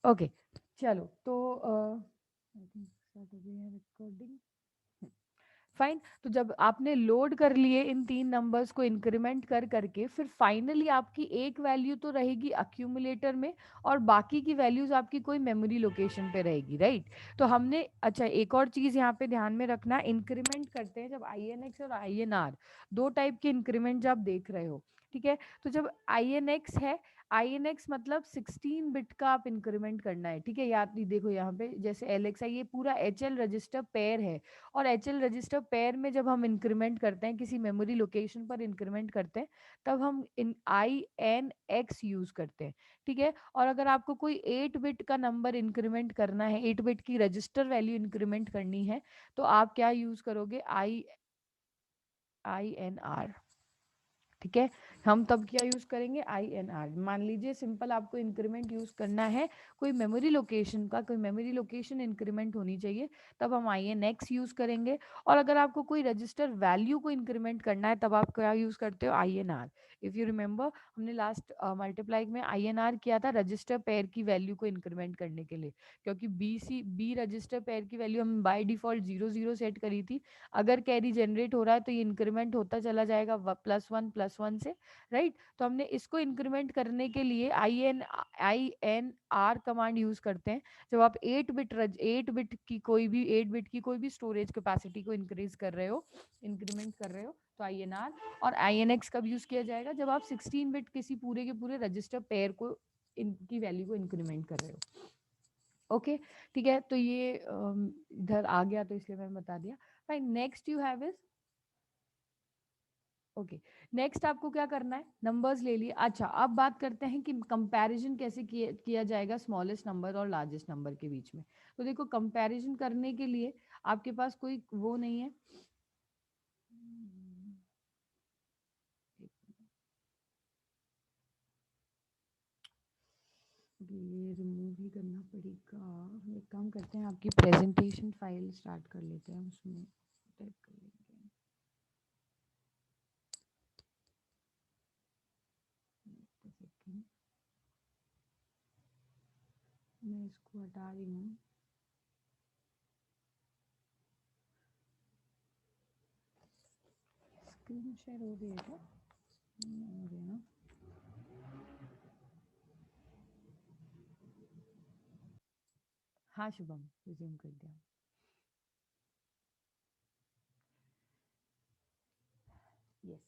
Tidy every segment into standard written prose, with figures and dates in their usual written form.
Okay, चलो तो I think start हो गई है रिकॉर्डिंग। फाइन, तो जब आपने लोड कर लिए इन तीन नंबर्स को इंक्रीमेंट कर करके, फिर फाइनली आपकी एक वैल्यू तो रहेगी अक्यूमुलेटर में और बाकी की वैल्यूज आपकी कोई मेमोरी लोकेशन पे रहेगी, राइट। तो हमने, अच्छा एक और चीज यहाँ पे ध्यान में रखना, इंक्रीमेंट करते हैं जब आई एन एक्स और आई एन आर, दो टाइप के इंक्रीमेंट आप देख रहे हो, ठीक है। तो जब आई एन एक्स है, आई एन एक्स मतलब 16 बिट का आप इंक्रीमेंट करना है, ठीक है। याद देखो यहाँ पे जैसे एल एक्स है, ये पूरा एच एल रजिस्टर पेयर है, और एच एल रजिस्टर पेयर में जब हम इंक्रीमेंट करते हैं, किसी मेमोरी लोकेशन पर इंक्रीमेंट करते हैं, तब हम इन आई एन एक्स यूज करते हैं, ठीक है। और अगर आपको कोई 8 बिट का नंबर इंक्रीमेंट करना है, 8 बिट की रजिस्टर वैल्यू इंक्रीमेंट करनी है, तो आप क्या यूज करोगे, आई एन आर, ठीक है। हम तब क्या यूज करेंगे, आई एन आर। मान लीजिए सिंपल आपको इंक्रीमेंट यूज करना है, कोई मेमोरी लोकेशन का, कोई मेमोरी लोकेशन इंक्रीमेंट होनी चाहिए, तब हम आई एन एक्स यूज करेंगे। और अगर आपको कोई रजिस्टर वैल्यू को इंक्रीमेंट करना है, तब आप क्या यूज करते हो, I N R. If you remember, हमने लास्ट मल्टीप्लाई में आई एन आर किया था रजिस्टर पेयर की वैल्यू को इंक्रीमेंट करने के लिए, क्योंकि बी रजिस्टर पेयर की वैल्यू हम बाय डिफॉल्ट 0 0 सेट करी थी। अगर कैरी जनरेट हो रहा है तो ये इंक्रीमेंट होता चला जाएगा +1 +1 से, राइट। तो हमने इसको इंक्रीमेंट करने के लिए I N R command use करते हैं। जब आप 8 बिट की कोई भी स्टोरेज कैपेसिटी को इंक्रीज कर रहे हो, इंक्रीमेंट कर रहे हो, तो आई एन आर। और आई एन एक्स कब यूज किया जाएगा, जब आप 16 बिट किसी पूरे के पूरे रजिस्टर पेयर को, इनकी वैल्यू को इंक्रीमेंट कर रहे हो, ओके। ठीक है, तो ये इधर आ गया तो इसलिए मैंने बता दिया। Fine, next you have is, okay, next आपको क्या करना है, नंबर्स ले लिए। अच्छा, अब बात करते हैं कि कंपैरिजन कैसे किया जाएगा स्मॉलेस्ट नंबर और लार्जेस्ट नंबर के बीच में। तो देखो, कंपैरिजन करने के लिए आपके पास कोई वो नहीं है, ये रिमूव ही करना पड़ेगा। एक काम करते हैं, आपकी प्रेजेंटेशन फाइल स्टार्ट कर लेते हैं, उसमें टाइप कर लेंगे। एक सेकेंड, मैं इसको हटा रही हूँ। स्क्रीन शेयर हो रही है क्या, नहीं हो रही है ना। हाँ शुभम, रिज्यूम कर दिया। यस,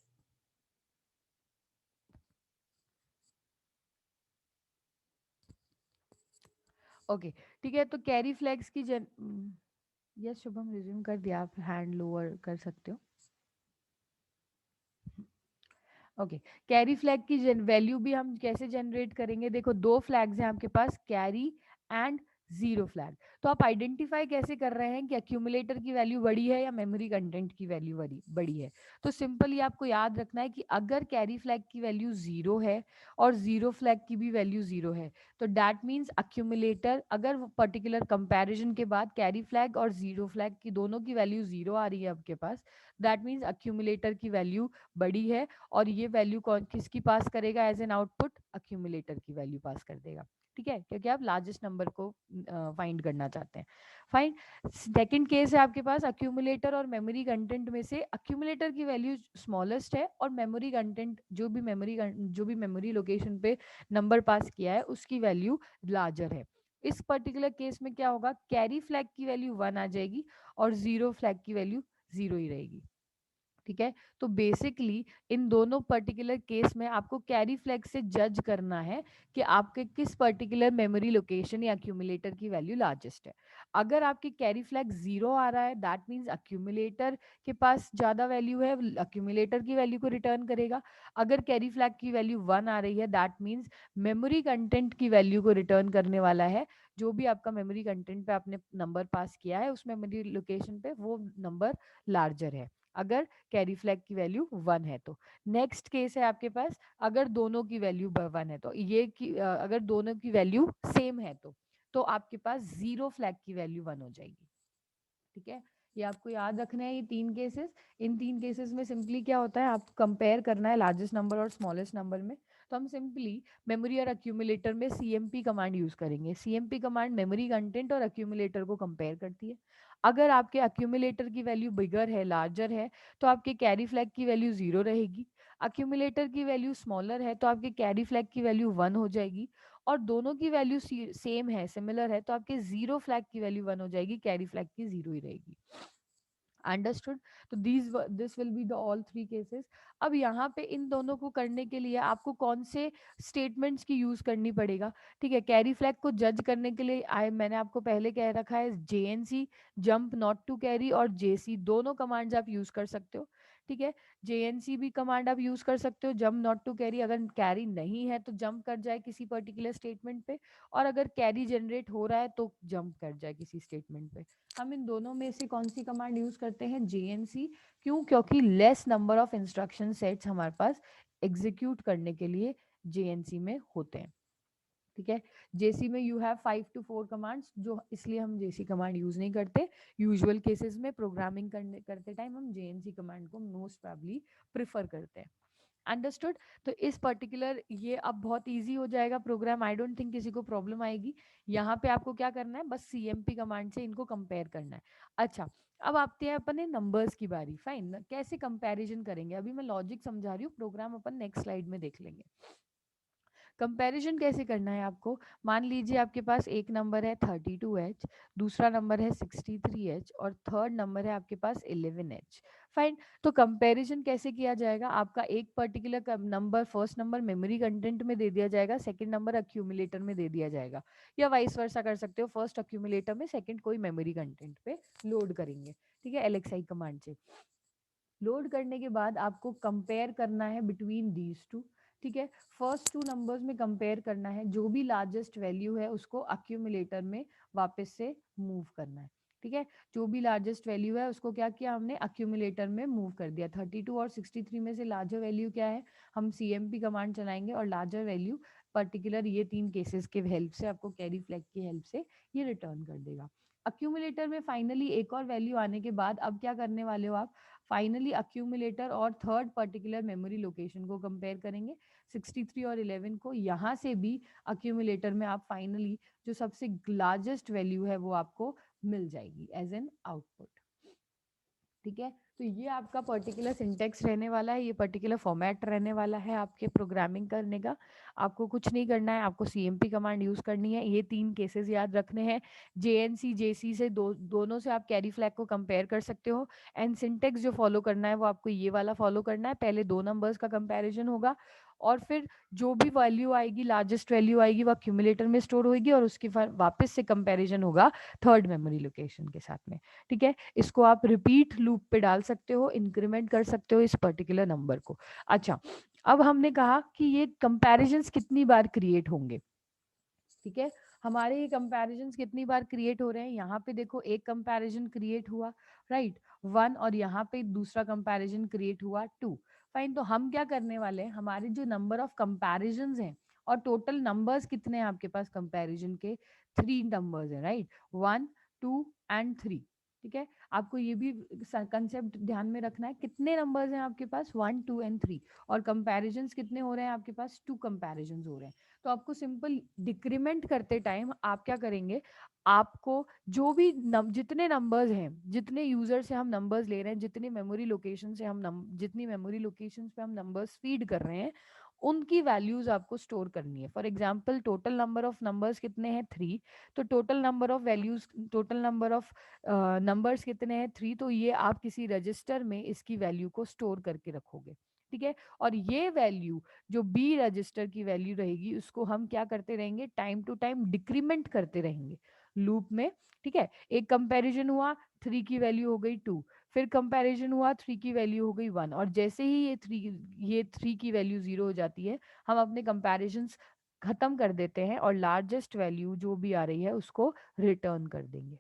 ओके, ठीक है। तो कैरी फ्लैग्स की यस शुभम, रिज्यूम कर दिया, आप हैंड लोअर कर सकते हो। ओके, कैरी फ्लैग की वैल्यू भी हम कैसे जनरेट करेंगे, देखो दो फ्लैग्स हैं आपके पास, कैरी एंड जीरो फ्लैग। तो आप आइडेंटिफाई कैसे कर रहे हैं कि अक्यूमुलेटर की वैल्यू बड़ी है या मेमोरी कंटेंट की वैल्यू बड़ी बड़ी है। तो सिंपली आपको याद रखना है कि अगर कैरी फ्लैग की वैल्यू जीरो है और जीरो फ्लैग की भी वैल्यू जीरो है, तो दैट मीन्स अक्यूमुलेटर, अगर पर्टिकुलर कंपैरिजन के बाद कैरी फ्लैग और जीरो फ्लैग की दोनों की वैल्यू जीरो आ रही है आपके पास, दैट मीन्स अक्यूमुलेटर की वैल्यू बड़ी है। और ये वैल्यू कौन किसकी पास करेगा एज एन आउटपुट, अक्यूमुलेटर की वैल्यू पास कर देगा, ठीक है, क्योंकि आप लार्जेस्ट नंबर को फाइंड करना चाहते हैं। फाइन, सेकंड केस है आपके पास, अक्यूमुलेटर और मेमोरी कंटेंट में से अक्यूमुलेटर की वैल्यू स्मॉलेस्ट है और मेमोरी कंटेंट जो भी मेमोरी लोकेशन पे नंबर पास किया है उसकी वैल्यू लार्जर है। इस पर्टिकुलर केस में क्या होगा, कैरी फ्लैग की वैल्यू 1 आ जाएगी और जीरो फ्लैग की वैल्यू 0 ही रहेगी, ठीक है। तो बेसिकली इन दोनों पर्टिकुलर केस में आपको कैरी फ्लैग से जज करना है कि आपके किस पर्टिकुलर मेमोरी लोकेशन या अक्यूमुलेटर की वैल्यू लार्जेस्ट है। अगर आपकी कैरी फ्लैग 0 आ रहा है, दैट मीन्स अक्यूमुलेटर के पास ज्यादा वैल्यू है, अक्यूमुलेटर की वैल्यू को रिटर्न करेगा। अगर कैरी फ्लैग की वैल्यू 1 आ रही है, दैट मीन्स मेमोरी कंटेंट की वैल्यू को रिटर्न करने वाला है। जो भी आपका मेमोरी कंटेंट पे आपने नंबर पास किया है उस मेमोरी लोकेशन पे वो नंबर लार्जर है, अगर कैरी फ्लैग की वैल्यू 1 है तो। नेक्स्ट केस है आपके पास, अगर दोनों की वैल्यू 1 है तो, अगर दोनों की वैल्यू सेम है तो आपके पास जीरो फ्लैग की वैल्यू 1 हो जाएगी, ठीक है। ये आपको याद रखना है, ये तीन केसेस। इन तीन केसेस में सिंपली क्या होता है, आपको कंपेयर करना है लार्जेस्ट नंबर और स्मॉलेस्ट नंबर में। तो हम सिंपली मेमोरी और अक्यूमुलेटर में CMP कमांड यूज करेंगे। CMP कमांड मेमोरी कंटेंट और अक्यूमुलेटर को कंपेयर करती है। अगर आपके अक्यूमुलेटर की वैल्यू बिगर है, लार्जर है, तो आपके कैरी फ्लैग की वैल्यू 0 रहेगी। अक्यूमुलेटर की वैल्यू स्मॉलर है तो आपके कैरी फ्लैग की वैल्यू 1 हो जाएगी। और दोनों की वैल्यू सेम है, सिमिलर है, तो आपके जीरो फ्लैग की वैल्यू 1 हो जाएगी, कैरी फ्लैग की 0 ही रहेगी। अंडरस्टूड। तो this will be the all three cases. अब यहाँ पे इन दोनों को करने के लिए आपको कौन से स्टेटमेंट्स की यूज करनी पड़ेगा? ठीक है, कैरी फ्लैग को जज करने के लिए मैंने आपको पहले कह रखा है JNC, jump not to carry, और JC, दोनों कमांड्स आप यूज कर सकते हो। ठीक है, JNC भी कमांड आप यूज कर सकते हो, जंप नॉट टू कैरी, अगर कैरी नहीं है तो जंप कर जाए किसी पर्टिकुलर स्टेटमेंट पे, और अगर कैरी जनरेट हो रहा है तो जंप कर जाए किसी स्टेटमेंट पे। हम इन दोनों में से कौन सी कमांड यूज करते हैं? JNC। क्यों? क्योंकि less number of instruction sets हमारे पास एग्जीक्यूट करने के लिए JNC में होते हैं। ठीक है, JC में यू हैव 5 to 4 कमांड्स, जो इसलिए हम JC कमांड यूज नहीं करते। यूजुअल केसेस में प्रोग्रामिंग करते टाइम हम JNC कमांड को मोस्ट प्रोबेबली प्रिफर करते हैं। अंडरस्टूड। तो इस पर्टिकुलर ये अब बहुत इजी हो जाएगा प्रोग्राम, आई डोंट थिंक किसी को प्रॉब्लम आएगी। यहाँ पे आपको क्या करना है, बस CMP कमांड से इनको कंपेयर करना है। अच्छा, अब आते हैं अपने नंबर्स की बारी। फाइन, कैसे कंपैरिजन करेंगे? अभी मैं लॉजिक समझा रही हूँ, प्रोग्राम अपन नेक्स्ट स्लाइड में देख लेंगे। कंपैरिजन कैसे करना है आपको? मान लीजिए आपके पास एक नंबर है 32H, दूसरा नंबर है 63H, और थर्ड नंबर है आपके पास 11H। फाइन। तो कंपैरिजन कैसे किया जाएगा? आपका एक particular number, first number memory content में दे दिया जाएगा, सेकंड नंबर अक्यूमुलेटर में दे दिया जाएगा, या वाइस वर्सा कर सकते हो, फर्स्ट अक्यूमुलेटर में, सेकंड कोई मेमोरी कंटेंट पे लोड करेंगे। ठीक है, LXI कमांड से लोड करने के बाद आपको कंपेयर करना है बिटवीन दीज टू। ठीक है, फर्स्ट टू नंबर्स में कंपेयर करना है, जो भी लार्जेस्ट वैल्यू है उसको अक्यूमुलेटर में वापस से मूव करना है। ठीक है, जो भी लार्जेस्ट वैल्यू है उसको क्या किया हमने, अक्यूमुलेटर में मूव कर दिया। 32 और 63 में से लार्जर वैल्यू क्या है, हम CMP कमांड चलाएंगे और लार्जर वैल्यू पर्टिकुलर ये 3 केसेस के हेल्प से, आपको कैरी फ्लैग की हेल्प से ये रिटर्न कर देगा। अक्यूमुलेटर में फाइनली एक और वैल्यू आने के बाद अब क्या करने वाले हो आप, फाइनली अक्यूमुलेटर और थर्ड पर्टिकुलर मेमोरी लोकेशन को कंपेयर करेंगे, 63 और 11 को। यहाँ से भी अक्यूमुलेटर में आप फाइनली जो सबसे लार्जेस्ट वैल्यू है वो आपको मिल जाएगी एज एन आउटपुट। ठीक है, तो ये आपका पर्टिकुलर सिंटेक्स रहने वाला है, ये पर्टिकुलर फॉर्मेट रहने वाला है आपके प्रोग्रामिंग करने का। आपको कुछ नहीं करना है, आपको CMP कमांड यूज करनी है। ये 3 केसेस याद रखने हैं। JNC JC से दोनों से आप कैरी फ्लैग को कंपेयर कर सकते हो। एंड सिंटेक्स जो फॉलो करना है वो आपको ये वाला फॉलो करना है। पहले 2 नंबर्स का कंपेरिजन होगा, और फिर जो भी वैल्यू आएगी, लार्जेस्ट वैल्यू आएगी, वो अक्यूमुलेटर में स्टोर होगी, और उसके बाद वापस से कंपेरिजन होगा थर्ड मेमोरी लोकेशन के साथ में। ठीक है, इसको आप रिपीट लूप पे डाल सकते हो, इंक्रीमेंट कर सकते हो इस पर्टिकुलर नंबर को। अच्छा, अब हमने कहा कि ये कंपैरिजंस कितनी बार क्रिएट होंगे। ठीक है, हमारे ये कंपैरिजंस कितनी बार क्रिएट हो रहे हैं? यहाँ पे देखो एक कंपैरिजन क्रिएट हुआ, राइट, 1, और यहाँ पे दूसरा कंपैरिजन क्रिएट हुआ 2। फाइन, तो हम क्या करने वाले हैं, हमारे जो नंबर ऑफ कंपैरिजंस हैं, और टोटल नंबर्स कितने हैं आपके पास कंपैरिजन के, 3 नंबर्स हैं, राइट, 1, 2 एंड 3। ठीक है, आपको ये भी कंसेप्ट ध्यान में रखना है, कितने नंबर्स हैं आपके पास, 1, 2 एंड 3, और कंपैरिजंस कितने हो रहे हैं आपके पास, 2 कंपैरिजंस हो रहे हैं। तो आपको सिंपल डिक्रीमेंट करते टाइम आप क्या करेंगे, आपको जो भी जितने नंबर्स हैं, जितने यूजर से हम नंबर्स ले रहे हैं, जितनी मेमोरी लोकेशन से हम जितनी मेमोरी लोकेशन पे हम नंबर्स फीड कर रहे हैं, उनकी वैल्यूज आपको स्टोर करनी है। For example, total number of numbers कितने हैं, 3, तो total number of values, total number of numbers कितने हैं, 3, तो ये आप किसी रजिस्टर में इसकी वैल्यू को स्टोर करके रखोगे। ठीक है, और ये वैल्यू जो बी रजिस्टर की वैल्यू रहेगी उसको हम क्या करते रहेंगे, टाइम टू टाइम डिक्रीमेंट करते रहेंगे लूप में। ठीक है, एक कंपैरिजन हुआ, 3 की वैल्यू हो गई 2, फिर कंपैरिजन हुआ, 3 की वैल्यू हो गई 1, और जैसे ही ये 3 की वैल्यू 0 हो जाती है, हम अपने कंपैरिजंस खत्म कर देते हैं और लार्जेस्ट वैल्यू जो भी आ रही है उसको रिटर्न कर देंगे।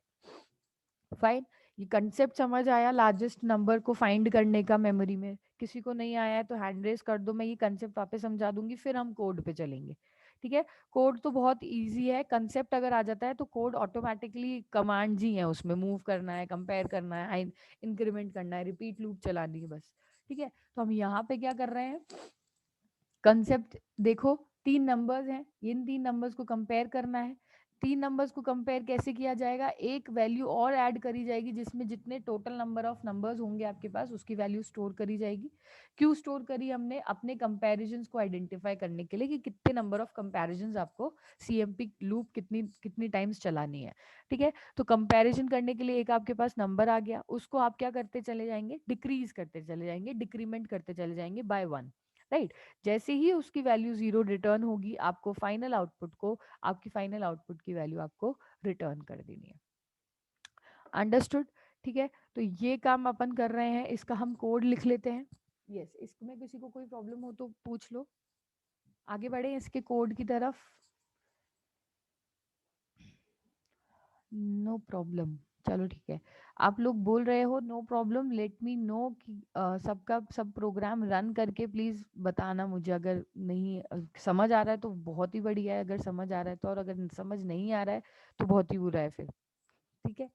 फाइन, ये कंसेप्ट समझ आया लार्जेस्ट नंबर को फाइंड करने का मेमोरी में? किसी को नहीं आया है तो हैंड रेस कर दो, मैं ये कंसेप्ट वापस समझा दूंगी, फिर हम कोड पे चलेंगे। ठीक है, कोड तो बहुत इजी है, कंसेप्ट अगर आ जाता है तो कोड ऑटोमेटिकली कमांड्स ही है, उसमें मूव करना है, कंपेयर करना है, इंक्रीमेंट करना है, रिपीट लूप चलानी है बस। ठीक है, तो हम यहाँ पे क्या कर रहे हैं, कंसेप्ट देखो, 3 नंबर्स हैं, इन 3 नंबर्स को कंपेयर करना है। 3 नंबर्स को कंपेयर कैसे किया जाएगा? एक वैल्यू और ऐड करी जाएगी जिसमें जितने टोटल नंबर ऑफ नंबर्स होंगे आपके पास उसकी वैल्यू स्टोर करी जाएगी। क्यों स्टोर करी हमने? अपने कंपैरिजंस को आइडेंटिफाई करने के लिए कि कितने नंबर ऑफ कंपैरिजंस आपको सीएमपी लूप कितनी कितनी टाइम्स चलानी है। ठीक है, तो कंपैरिजन करने के लिए एक आपके पास नंबर आ गया, उसको आप क्या करते चले जाएंगे? डिक्रीज करते चले जाएंगे, डिक्रीमेंट करते चले जाएंगे बाय 1, राइट। जैसे ही उसकी वैल्यू 0 रिटर्न होगी, आपको फाइनल आउटपुट को, आपकी फाइनल आउटपुट की वैल्यू आपको रिटर्न कर देनी है। अंडरस्टूड? ठीक है, तो ये काम अपन कर रहे हैं, इसका हम कोड लिख लेते हैं। यस, इसमें किसी को कोई प्रॉब्लम हो तो पूछ लो, आगे बढ़े इसके कोड की तरफ। नो प्रॉब्लम, चलो ठीक है। आप लोग बोल रहे हो no problem, let me know कि सबका सब प्रोग्राम रन करके प्लीज बताना मुझे। अगर नहीं समझ आ रहा है तो बहुत ही बढ़िया है, अगर समझ आ रहा है तो, और अगर समझ नहीं आ रहा है तो बहुत ही बुरा है फिर। ठीक है,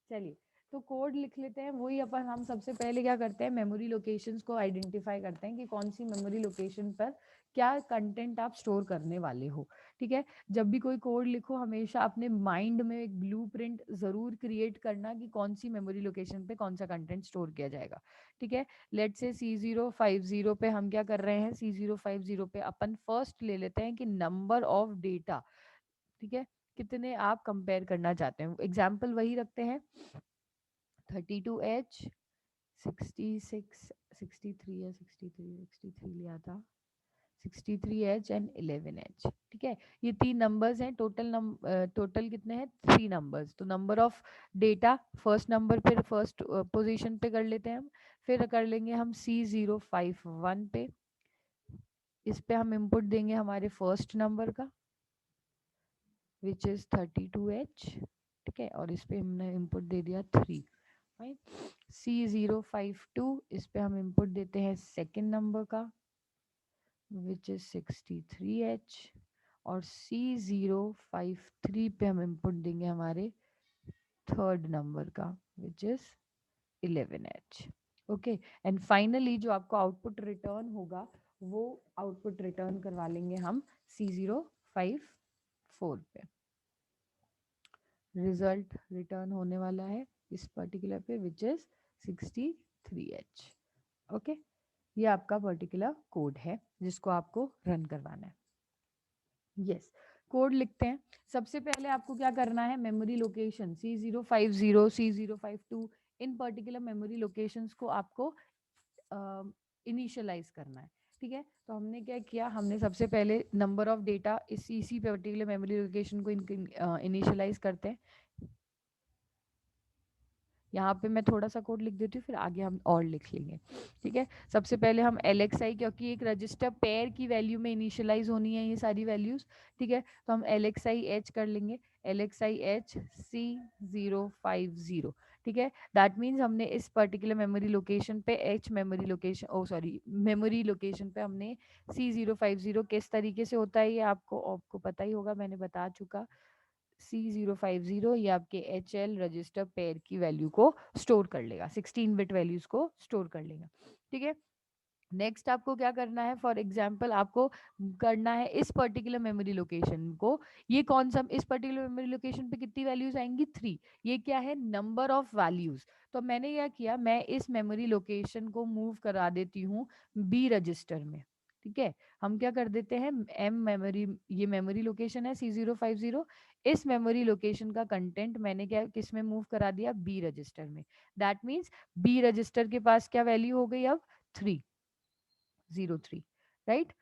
चलिए तो कोड लिख लेते हैं। वही अपन हम सबसे पहले क्या करते हैं, मेमोरी लोकेशंस को आइडेंटिफाई करते हैं कि कौन सी मेमोरी लोकेशन पर क्या कंटेंट आप स्टोर करने वाले हो। ठीक है, जब भी कोई कोड लिखो हमेशा अपने माइंड में एक ब्लूप्रिंट जरूर क्रिएट करना कि कौन सी मेमोरी लोकेशन पे कौन सा कंटेंट स्टोर किया जाएगा। ठीक है, लेट से C050 पे हम क्या कर रहे हैं, C050 पे अपन फर्स्ट ले लेते हैं कि नंबर ऑफ डेटा। ठीक है, कितने आप कंपेयर करना चाहते हैं, एग्जाम्पल वही रखते हैं 32H 66 63 या 63 लिया था, 63H एंड 11H। ठीक है, ये 3 नंबर्स हैं, टोटल कितने हैं, 3 नंबर्स। तो number of data first number पे, फर्स्ट पोजीशन पे कर लेते हैं हम। फिर कर लेंगे हम C051 पे, इस पे हम इंपुट देंगे हमारे फर्स्ट नंबर का विच इज 32H। ठीक है, और इस पे हमने इंपुट दे दिया 3, राइट। C052, इस पे हम इंपुट देते हैं सेकेंड नंबर का विच इज 63H, और C053 पे हम इंपुट देंगे हमारे थर्ड नंबर का which is 11H। Okay, and finally जो आपको आउटपुट रिटर्न होगा वो आउटपुट रिटर्न करवा लेंगे हम C054 पे। रिजल्ट रिटर्न होने वाला है इस पर्टिकुलर पे विच इज 63H। ओके, ये आपका पर्टिकुलर कोड है जिसको आपको रन करवाना है। यस, कोड लिखते हैं। सबसे पहले आपको क्या करना है, मेमोरी लोकेशन C050 C052 इन पर्टिकुलर मेमोरी लोकेशंस को आपको इनिशियलाइज करना है। ठीक है, तो हमने क्या किया, हमने सबसे पहले नंबर ऑफ डेटा इसी पर्टिकुलर मेमोरी लोकेशन को इनिशियलाइज करते हैं। यहाँ पे मैं थोड़ा सा कोड लिख देती हूँ, फिर आगे हम और लिख लेंगे। ठीक है, सबसे पहले हम LXI, क्योंकि एक रजिस्टर पेयर की वैल्यू में इनिशियलाइज होनी है ये सारी वैल्यूज। ठीक है, तो हम LXI H कर लेंगे, LXI H C050। ठीक है, दैट मीन्स हमने इस पर्टिकुलर मेमोरी लोकेशन पे H मेमोरी लोकेशन, ओ सॉरी, मेमोरी लोकेशन पे हमने C050, किस तरीके से होता है ये आपको आपको पता ही होगा, मैंने बता चुका। C050 ये आपके HL रजिस्टर पेयर की वैल्यू को स्टोर कर लेगा, 16 बिट वैल्यूज को स्टोर कर लेगा। ठीक है, नेक्स्ट आपको क्या करना है, फॉर एग्जाम्पल आपको करना है इस पर्टिकुलर मेमोरी लोकेशन को, ये कौन सा, इस पर्टिकुलर मेमोरी लोकेशन पे कितनी वैल्यूज आएंगी, 3। ये क्या है, नंबर ऑफ वैल्यूज। तो मैंने क्या किया, मैं इस मेमोरी लोकेशन को मूव करा देती हूँ B रजिस्टर में। ठीक है, हम क्या कर देते हैं, M मेमोरी, ये मेमोरी लोकेशन है C050, इस मेमोरी लोकेशन का कंटेंट मैंने क्या किस में मूव करा दिया, B रजिस्टर में। दैट मीन्स B रजिस्टर के पास क्या वैल्यू हो गई अब, 303, राइट।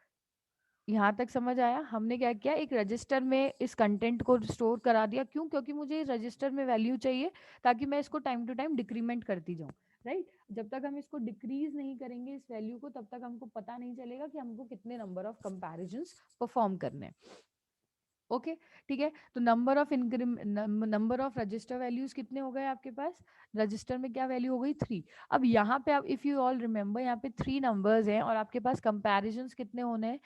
यहाँ तक समझ आया, हमने क्या किया, एक रजिस्टर में इस कंटेंट को स्टोर करा दिया। क्यों? क्योंकि मुझे इस रजिस्टर में वैल्यू चाहिए ताकि मैं इसको टाइम टू टाइम डिक्रीमेंट करती जाऊँ, राइट। जब तक हम इसको डिक्रीज नहीं करेंगे इस वैल्यू को, तब तक हमको पता नहीं चलेगा कि हमको कितने नंबर ऑफ कंपैरिजंस परफॉर्म करने हैं। ओके, ठीक है, तो नंबर ऑफ रजिस्टर वैल्यूज कितने हो गए आपके पास, रजिस्टर में क्या वैल्यू हो गई, 3। अब यहाँ पे आप इफ यू ऑल रिमेंबर, यहाँ पे 3 नंबर्स हैं और आपके पास कंपैरिजंस कितने होने हैं,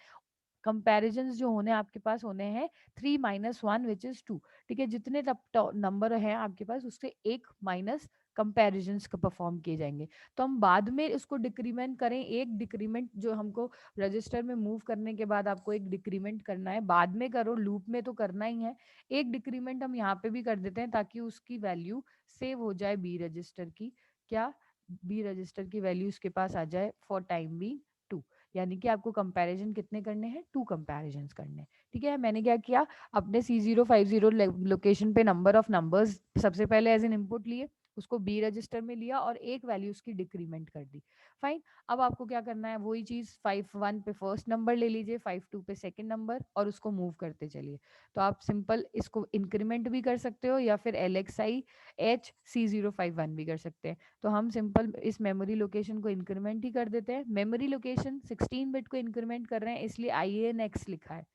कंपैरिजंस जो होने आपके पास होने हैं 3 - 1 विच इज 2। ठीक है, जितने नंबर हैं आपके पास उससे एक माइनस कंपैरिजंस का परफॉर्म किए जाएंगे। तो हम बाद में उसको डिक्रीमेंट करें, एक डिक्रीमेंट जो हमको रजिस्टर में मूव करने के बाद आपको एक डिक्रीमेंट करना है, बाद में करो, लूप में तो करना ही है। एक डिक्रीमेंट हम यहाँ पे भी कर देते हैं ताकि उसकी वैल्यू सेव हो जाए बी रजिस्टर की, क्या, बी रजिस्टर की वैल्यू उसके पास आ जाए फॉर टाइम बी 2। यानी कि आपको कंपैरिजन कितने करने हैं, 2 कंपैरिजन करने हैं। ठीक है, मैंने क्या किया, अपने C050 लोकेशन पे नंबर ऑफ नंबर्स सबसे पहले एज एन इनपुट लिए, उसको बी रजिस्टर में लिया और एक वैल्यू उसकी डिक्रीमेंट कर दी। फाइन। अब आपको क्या करना है, वही चीज 51 पे फर्स्ट नंबर ले लीजिए, 52 पे सेकंड नंबर, और उसको मूव करते चलिए। तो आप सिंपल इसको इंक्रीमेंट भी कर सकते हो या फिर LXI H C051 भी कर सकते हैं। तो हम सिंपल इस मेमोरी लोकेशन को इंक्रीमेंट ही कर देते हैं। मेमोरी लोकेशन 16 बिट को इंक्रीमेंट कर रहे हैं इसलिए INX लिखा है,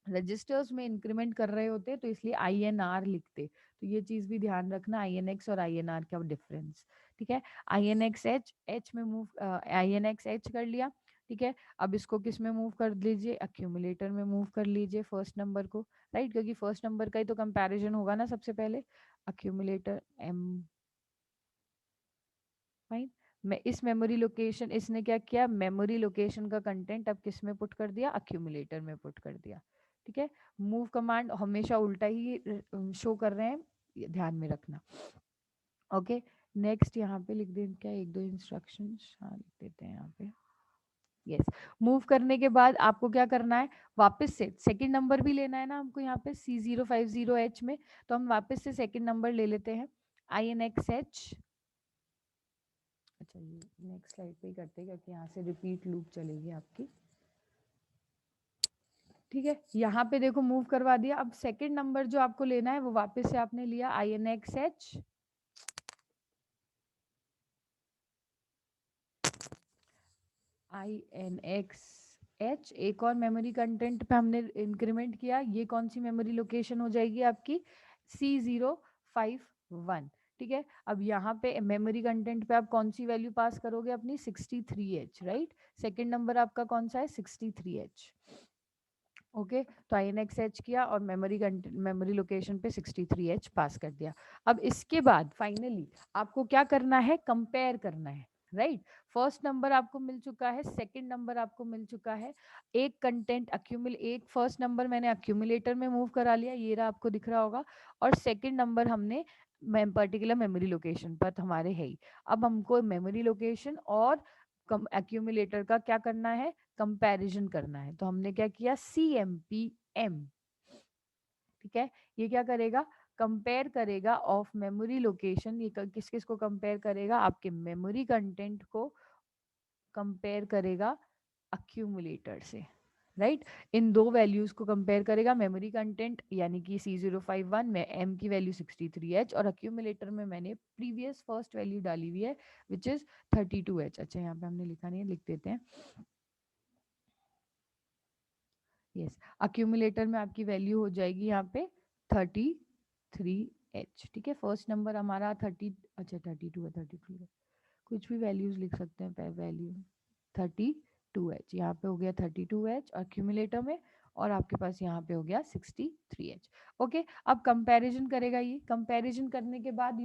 रजिस्टर्स में इंक्रीमेंट कर रहे होते तो इसलिए INR लिखते। तो ये चीज भी ध्यान रखना, INX और INR का डिफरेंस। ठीक है, INX H में मूव, INX H कर लिया। ठीक है, अब इसको किस में मूव कर लीजिए, अक्यूमुलेटर में मूव कर लीजिए फर्स्ट नंबर को, राइट, क्योंकि फर्स्ट नंबर का ही तो कंपैरिजन होगा ना सबसे पहले। Accumulator M, fine. मैं इस मेमोरी लोकेशन, इसने क्या किया, मेमोरी लोकेशन का कंटेंट अब किस में पुट कर दिया, अक्यूमुलेटर में पुट कर दिया। ठीक है, मूव कमांड हमेशा उल्टा ही शो कर रहे हैं, ये ध्यान में रखना। ओके, नेक्स्ट यहाँ पे लिख दें क्या, एक दो इंस्ट्रक्शंस, हाँ लिख देते हैं यहाँ पे। यस, मूव करने के बाद आपको क्या करना है, वापस से सेकंड नंबर भी लेना है ना हमको यहाँ पे C050H में, तो हम वापस से सेकंड नंबर ले लेते हैं, INXH। अच्छा, ये नेक्स्ट स्लाइड पे ही करते हैं क्योंकि यहाँ से रिपीट लूप चलेगी आपकी। ठीक है, यहाँ पे देखो मूव करवा दिया। अब सेकंड नंबर जो आपको लेना है वो वापस से आपने लिया INXH, INXH, एक और मेमोरी कंटेंट पे हमने इंक्रीमेंट किया, ये कौन सी मेमोरी लोकेशन हो जाएगी आपकी, C051। ठीक है, अब यहाँ पे मेमोरी कंटेंट पे आप कौन सी वैल्यू पास करोगे अपनी, 63H, राइट। सेकंड नंबर आपका कौन सा है, 63H। ओके, तो INXH किया और मेमोरी लोकेशन पे 63H पास कर दिया। अब इसके बाद फाइनली आपको क्या करना है, कंपेयर करना है, राइट। फर्स्ट नंबर आपको मिल चुका है, सेकंड नंबर आपको मिल चुका है, एक कंटेंट एक फर्स्ट नंबर मैंने अक्यूमुलेटर में मूव करा लिया, ये रहा, आपको दिख रहा होगा, और सेकंड नंबर हमने पर्टिकुलर मेमोरी लोकेशन पर हमारे है ही। अब हमको मेमोरी लोकेशन और एक्यूमुलेटर का क्या करना है, कंपैरिजन करना है। तो हमने क्या किया, CMPM। ठीक है, ये क्या करेगा, कंपेयर करेगा ऑफ मेमोरी लोकेशन, ये किस किस को कंपेयर करेगा, आपके मेमोरी कंटेंट को कंपेयर करेगा अक्यूमुलेटर से, राइट। इन दो वैल्यूज को कंपेयर करेगा, मेमोरी कंटेंट यानी कि C051 में M की वैल्यू 63H, और अक्यूमुलेटर में मैंने प्रीवियस फर्स्ट वैल्यू डाली हुई है विच इज 32H। अच्छा, यहाँ पे हमने लिखा नहीं है, लिख देते हैं। यस, अक्यूमुलेटर में आपकी वैल्यू हो जाएगी यहाँ पे 33H। ठीक है, फर्स्ट नंबर हमारा 30, अच्छा 32 है, 32 है, कुछ भी वैल्यूज लिख सकते हैं, वैल्यू 32H, यहाँ पे हो गया 32H अक्यूमुलेटर में, और आपके पास यहाँ पे हो गया 63H। ओके, अब कंपैरिजन करेगा, ये कंपैरिजन करने के बाद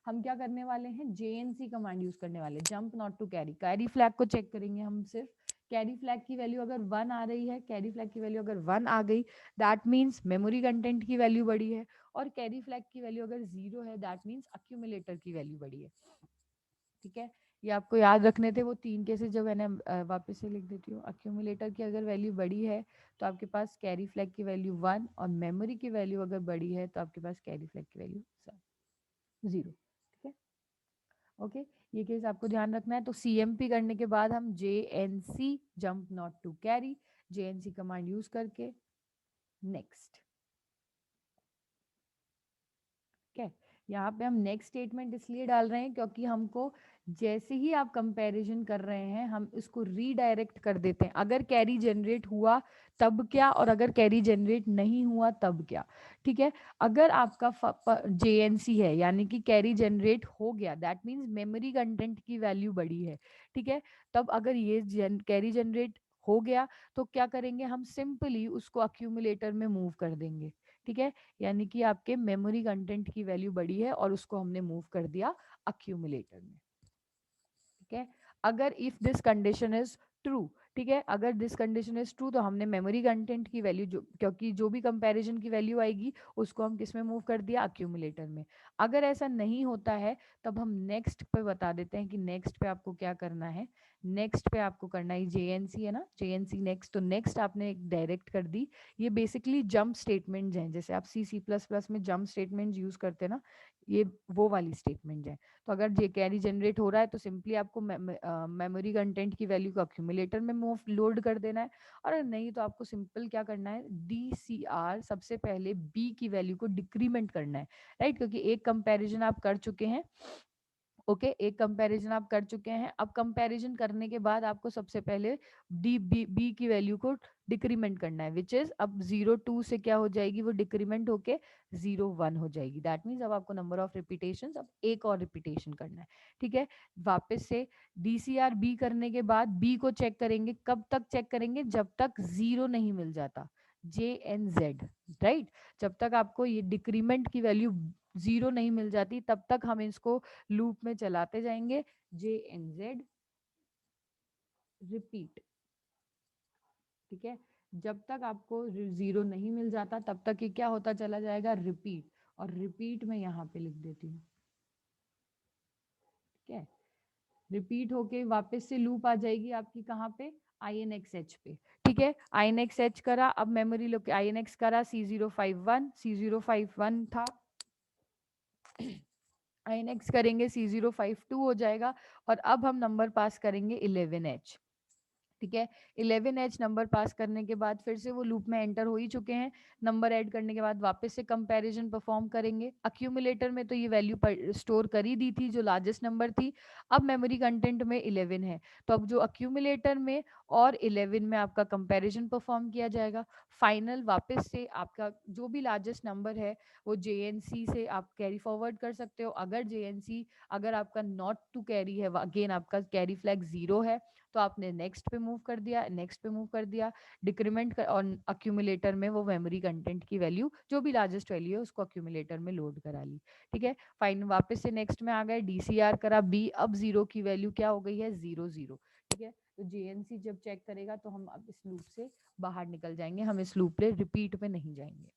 हम क्या करने वाले हैं, JNC कमांड यूज करने वाले, jump not to carry, carry flag को चेक करेंगे हम सिर्फ। कैरी फ्लैग की वैल्यू अगर 1 आ रही है, कैरी फ्लैग की वैल्यू अगर 1 आ गई, दैट मीन्स मेमोरी कंटेंट की वैल्यू बड़ी है, और कैरी फ्लैग की वैल्यू अगर 0 है, दैट मीन्स अक्यूमुलेटर की वैल्यू बड़ी है। ठीक है, ये आपको याद रखने थे वो 3 केसेस, जो मैंने वापस से लिख देती हूँ। अक्यूमुलेटर की अगर वैल्यू बड़ी है तो आपके पास कैरी फ्लैग की वैल्यू 1, और मेमोरी की वैल्यू अगर बड़ी है तो आपके पास कैरी फ्लैग की वैल्यू 0। ठीक है, ओके, ये केस आपको ध्यान रखना है। तो CMP करने के बाद हम JNC, jump not to carry, JNC command use करके नेक्स्ट। ठीक है, यहाँ पे हम नेक्स्ट स्टेटमेंट इसलिए डाल रहे हैं क्योंकि हमको जैसे ही आप कंपैरिजन कर रहे हैं हम इसको रीडायरेक्ट कर देते हैं, अगर कैरी जनरेट हुआ तब क्या, और अगर कैरी जनरेट नहीं हुआ तब क्या। ठीक है, अगर आपका JNC है यानी कि कैरी जनरेट हो गया, दैट मीन्स मेमोरी कंटेंट की वैल्यू बड़ी है। ठीक है, तब अगर ये कैरी जनरेट हो गया तो क्या करेंगे हम, सिंपली उसको अक्यूमुलेटर में मूव कर देंगे। ठीक है, यानी कि आपके मेमोरी कंटेंट की वैल्यू बड़ी है और उसको हमने मूव कर दिया अक्यूमुलेटर में। ठीक है, अगर if this condition is true, ठीक है, अगर दिस कंडीशन इज ट्रू तो हमने मेमोरी कंटेंट की वैल्यू जो, क्योंकि जो भी कंपैरिजन की वैल्यू आएगी उसको हम किस में मूव कर दिया, अक्यूमुलेटर में। अगर ऐसा नहीं होता है तब हम नेक्स्ट पे बता देते हैं कि नेक्स्ट पे आपको क्या करना है। नेक्स्ट पे आपको करना है जेएनसी, है ना, जेएनसी नेक्स्ट, तो नेक्स्ट आपने एक डायरेक्ट कर दी। ये बेसिकली जंप स्टेटमेंट हैं, जैसे आप सी प्लस प्लस में जंप स्टेटमेंट यूज करते हैं ना, ये वो वाली स्टेटमेंट है। तो अगर जे कैरी जनरेट हो रहा है तो सिंपली आपको मेमोरी कंटेंट की वैल्यू को अक्यूमुलेटर में मूव लोड कर देना है, और नहीं तो आपको सिंपल क्या करना है, DCR सबसे पहले बी की वैल्यू को डिक्रीमेंट करना है, राइट, क्योंकि एक कंपैरिजन आप कर चुके हैं। ओके, एक कंपैरिजन आप कर चुके हैं, अब कंपैरिजन करने के बाद आपको सबसे पहले बी की वैल्यू को डिक्रीमेंट करना है, विच इज अब 0 2 से क्या हो जाएगी, वो डिक्रीमेंट होके 0 1 हो जाएगी। दैट मीन्स अब आपको नंबर ऑफ रिपीटेशन, अब एक और रिपीटेशन करना है। ठीक है, वापस से DCR बी करने के बाद बी को चेक करेंगे, कब तक चेक करेंगे, जब तक 0 नहीं मिल जाता, JNZ, राइट, जब तक आपको ये डिक्रीमेंट की वैल्यू 0 नहीं मिल जाती तब तक हम इसको लूप में चलाते जाएंगे, JNZ रिपीट। ठीक है, जब तक आपको 0 नहीं मिल जाता तब तक ये क्या होता चला जाएगा, रिपीट, और रिपीट में यहाँ पे लिख देती हूँ। ठीक है, रिपीट होके वापस से लूप आ जाएगी आपकी कहाँ पे, INXH पे। ठीक है, INXH करा, अब मेमोरी लोग INX करा, C051 था, INX करेंगे C052 हो जाएगा, और अब हम नंबर पास करेंगे 11H। ठीक है, 11H नंबर पास करने के बाद फिर से वो लूप में एंटर हो ही चुके हैं, नंबर ऐड करने के बाद वापस से कंपैरिजन परफॉर्म करेंगे। अक्यूमुलेटर में तो ये वैल्यू स्टोर कर ही दी थी जो लार्जेस्ट नंबर थी, अब मेमोरी कंटेंट में 11 है, तो अब जो अक्यूमुलेटर में और 11 में आपका कंपैरिजन परफॉर्म किया जाएगा। फाइनल वापस से आपका जो भी लार्जेस्ट नंबर है वो JNC से आप कैरी फॉरवर्ड कर सकते हो। अगर JNC, अगर आपका नॉट टू कैरी है, अगेन आपका कैरी फ्लैग 0 है, तो आपने नेक्स्ट पे मूव कर दिया, नेक्स्ट पे मूव कर दिया, डिक्रीमेंट कर, और अक्यूमुलेटर में वो मेमोरी कंटेंट की वैल्यू जो भी लार्जेस्ट वैल्यू है उसको अक्यूमुलेटर में लोड करा ली। ठीक है, फाइन, वापस से नेक्स्ट में आ गए, DCR करा बी, अब 0 की वैल्यू क्या हो गई है, 0 0। ठीक है, तो JNC जब चेक करेगा तो हम अब इस लूप से बाहर निकल जाएंगे, हम इस लूप पे रिपीट पे नहीं जाएंगे।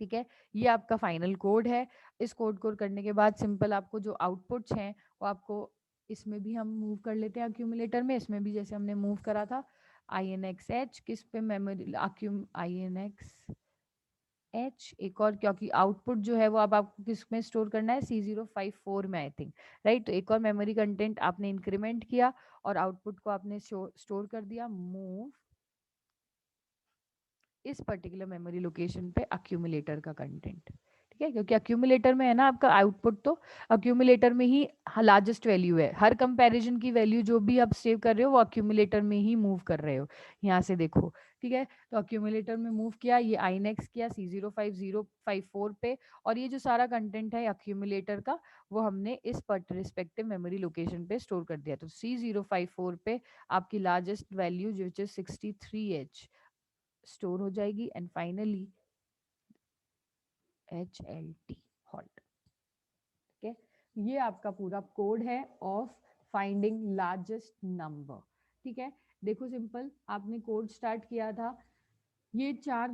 ठीक है, ये आपका फाइनल कोड है। इस कोड को करने के बाद सिंपल आपको जो आउटपुट्स हैं वो आपको इसमें भी हम मूव कर लेते हैं अक्यूमुलेटर में, इसमें भी जैसे हमने मूव करा था, INXH किस पे, मेमोरी INXH एक और, क्योंकि आउटपुट जो है वो अब आपको किस में स्टोर करना है, C054 में आई थिंक, राइट, तो एक और मेमोरी कंटेंट आपने इंक्रीमेंट किया और आउटपुट को आपने स्टोर कर दिया, मूव इस पर्टिकुलर मेमोरी लोकेशन पे अक्यूमुलेटर का कंटेंट। ठीक है, क्योंकि अक्यूमुलेटर में है ना आपका आउटपुट, तो अक्यूमुलेटर में ही लार्जेस्ट वैल्यू है, हर कंपैरिजन की वैल्यू जो भी आप सेव कर रहे हो वो अक्यूमुलेटर में ही मूव कर रहे हो, यहाँ से देखो। ठीक है, तो अक्यूमुलेटर में मूव किया, ये INX किया C05054 पे, और ये जो सारा कंटेंट है अक्यूमुलेटर का वो हमने इस रिस्पेक्टिव मेमोरी लोकेशन पे स्टोर कर दिया। तो C054 पे आपकी लार्जेस्ट वैल्यू जो 63H स्टोर हो जाएगी, एंड फाइनली HLT हॉल्ट। ठीक है, ये आपका पूरा कोड है ऑफ फाइंडिंग लार्जेस्ट नंबर। ठीक है, देखो सिंपल, आपने कोड स्टार्ट किया था, ये चार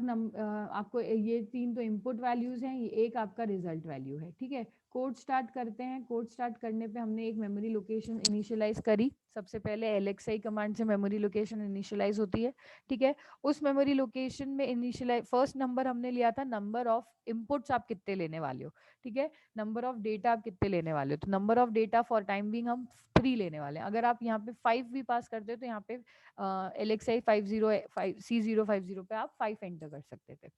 आपको ये तीन तो इनपुट वैल्यूज हैं, ये एक आपका रिजल्ट वैल्यू है। ठीक है, कोड स्टार्ट करते हैं। कोड स्टार्ट करने पे हमने एक मेमोरी लोकेशन इनिशियलाइज करी, सबसे पहले LXI कमांड से मेमोरी लोकेशन इनिशियलाइज होती है। ठीक है, उस मेमोरी लोकेशन में इनिशियलाइज फर्स्ट नंबर हमने लिया था, नंबर ऑफ इनपुट्स आप कितने लेने वाले हो। ठीक है, नंबर ऑफ डेटा आप कितने लेने वाले हो, तो number of data for time being हम 3 लेने वाले हैं। अगर आप यहाँ पे 5 भी पास करते हो तो यहाँ पे LXI 50 C050 पे आप 5 एंटर कर सकते थे।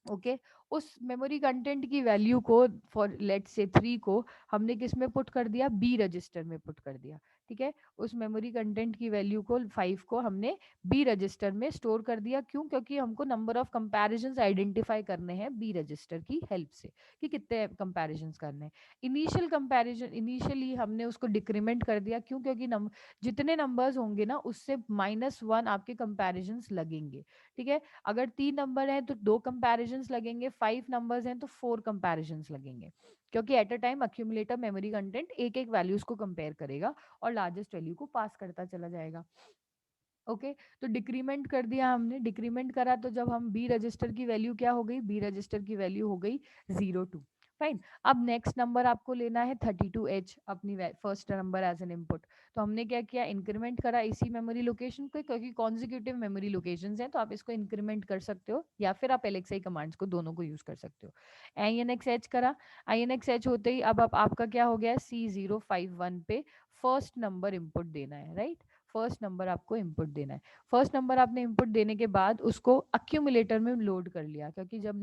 ओके, उस मेमोरी कंटेंट की वैल्यू को फॉर लेट से 3 को हमने किस में पुट कर दिया, बी रजिस्टर में पुट कर दिया। ठीक है, उस मेमोरी कंटेंट की वैल्यू को 5 को हमने बी रजिस्टर में स्टोर कर दिया। क्यों? क्योंकि हमको नंबर ऑफ कंपैरिजंस आइडेंटिफाई करने हैं बी रजिस्टर की हेल्प से कि कितने कंपैरिजंस करने हैं। इनिशियल कंपैरिजन, इनिशियली हमने उसको डिक्रीमेंट कर दिया। क्यों? क्योंकि जितने नंबर्स होंगे ना उससे -1 आपके कंपैरिजंस लगेंगे। ठीक है, अगर 3 नंबर हैं तो 2 कंपैरिजंस लगेंगे, 5 नंबर्स हैं तो 4 कंपैरिजंस लगेंगे, क्योंकि at a time accumulator memory content एक एक वैल्यूज को कंपेयर करेगा और लार्जेस्ट वैल्यू को पास करता चला जाएगा। ओके, तो डिक्रीमेंट कर दिया हमने। डिक्रीमेंट करा तो जब हम बी रजिस्टर की वैल्यू क्या हो गई? बी रजिस्टर की वैल्यू हो गई 02। फाइन। अब नेक्स्ट नंबर आपको लेना है 32H अपनी first number as an input. तो हमने क्या किया? इंक्रीमेंट करा इसी मेमोरी लोकेशन को, क्योंकि कॉन्जिक्यूटिव मेमोरी लोकेशंस हैं तो आप इसको इंक्रीमेंट कर सकते हो या फिर आप LXI कमांड्स को दोनों को यूज कर सकते हो। INXH करा। INXH होते ही अब आपका क्या हो गया? C051 पे फर्स्ट नंबर इनपुट देना है, राइट? फर्स्ट नंबर आपको इनपुट देना है। फर्स्ट नंबर आपने इनपुट देने के बाद उसको अक्यूमुलेटर में लोड कर लिया, क्योंकि जब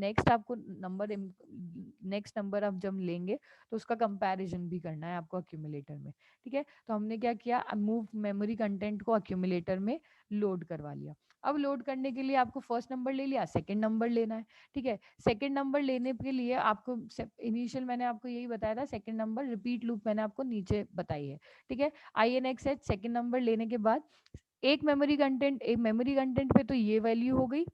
नेक्स्ट नंबर आप जब लेंगे तो उसका कंपैरिजन भी करना है आपको अक्यूमुलेटर में। ठीक है, तो हमने क्या किया? मूव मेमोरी कंटेंट को अक्यूमुलेटर में लोड करवा लिया। अब लोड करने के लिए आपको फर्स्ट नंबर ले लिया, सेकंड नंबर लेना है। ठीक है, सेकंड नंबर लेने के लिए आपको इनिशियल मैंने आपको यही बताया था, सेकंड नंबर रिपीट लूप मैंने आपको नीचे बताई है। ठीक है, INXH सेकंड नंबर लेने के बाद एक मेमोरी कंटेंट पे तो ये वैल्यू हो गई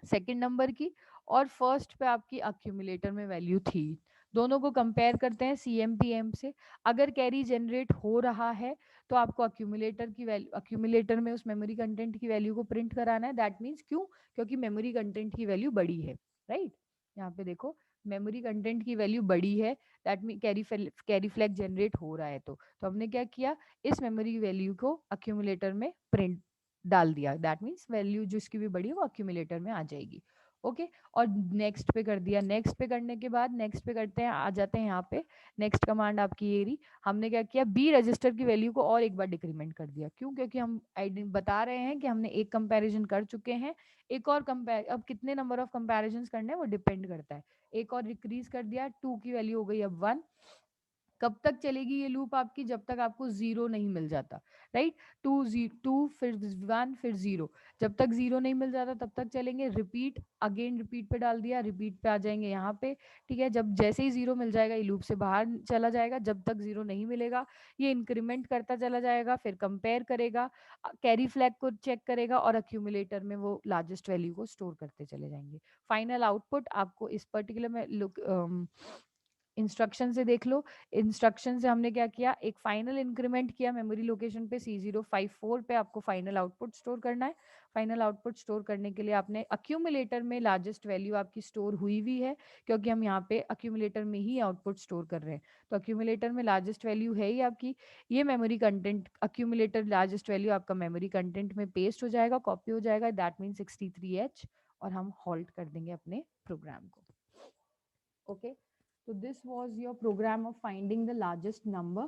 सेकंड नंबर की, और फर्स्ट पे आपकी अक्यूमुलेटर में वैल्यू थी। दोनों को कंपेयर करते हैं CMPM से। अगर कैरी जनरेट हो रहा है तो आपको अक्यूमुलेटर की वैल्यू, अक्यूमुलेटर में उस मेमोरी कंटेंट की वैल्यू को प्रिंट कराना है। दैट मीन्स क्यों? क्योंकि मेमोरी कंटेंट की वैल्यू बड़ी है, राइट? यहाँ पे देखो, मेमोरी कंटेंट की वैल्यू बड़ी है, that mean carry flag generate हो रहा है। तो हमने क्या किया? इस मेमोरी वैल्यू को अक्यूमुलेटर में प्रिंट डाल दिया। दैट मीन्स वैल्यू जिसकी भी बड़ी है वो अक्यूमुलेटर में आ जाएगी। ओके, और नेक्स्ट पे कर दिया। नेक्स्ट पे करने के बाद नेक्स्ट पे करते हैं, आ जाते हैं यहाँ पे। नेक्स्ट कमांड आपकी ये रही। हमने क्या किया? बी रजिस्टर की वैल्यू को और एक बार डिक्रीमेंट कर दिया। क्यों? क्योंकि हम बता रहे हैं कि हमने एक कंपैरिजन कर चुके हैं, एक और कंपेयर, अब कितने नंबर ऑफ कंपैरिजन करने हैं वो डिपेंड करता है। एक और डिक्रीज कर दिया, 2 की वैल्यू हो गई अब 1। कब तक चलेगी ये लूप आपकी? जब तक आपको जीरो नहीं मिल जाता, राइट? टू फिर 1 फिर 0। जब तक जीरो नहीं मिल जाता तब तक चलेंगे। रिपीट, अगेन रिपीट पे डाल दिया, रिपीट पे आ जाएंगे यहाँ पे। ठीक है, जब जैसे ही जीरो मिल जाएगा ये लूप से बाहर चला जाएगा। जब तक जीरो नहीं मिलेगा ये इंक्रीमेंट करता चला जाएगा, फिर कंपेयर करेगा, कैरी फ्लैग को चेक करेगा और अक्यूमुलेटर में वो लार्जेस्ट वैल्यू को स्टोर करते चले जाएंगे। फाइनल आउटपुट आपको इस पर्टिकुलर में लुक इंस्ट्रक्शन से देख लो। इंस्ट्रक्शन से हमने क्या किया? एक फाइनल इंक्रीमेंट किया मेमोरी लोकेशन पे C054 पे। आपको फाइनल आउटपुट स्टोर करना है। फाइनल आउटपुट स्टोर करने के लिए आपने अक्यूमुलेटर में लार्जेस्ट वैल्यू आपकी स्टोर हुई हुई है, क्योंकि हम यहाँ पे अक्यूमुलेटर में ही आउटपुट स्टोर कर रहे हैं। तो अक्यूमुलेटर में लार्जेस्ट वैल्यू है ही आपकी। ये memory content accumulator largest value आपका मेमोरी कंटेंट में पेस्ट हो जाएगा, कॉपी हो जाएगा। दैट मीन 63H, और हम हॉल्ट कर देंगे अपने प्रोग्राम को। Okay, so this was your program of finding the largest number.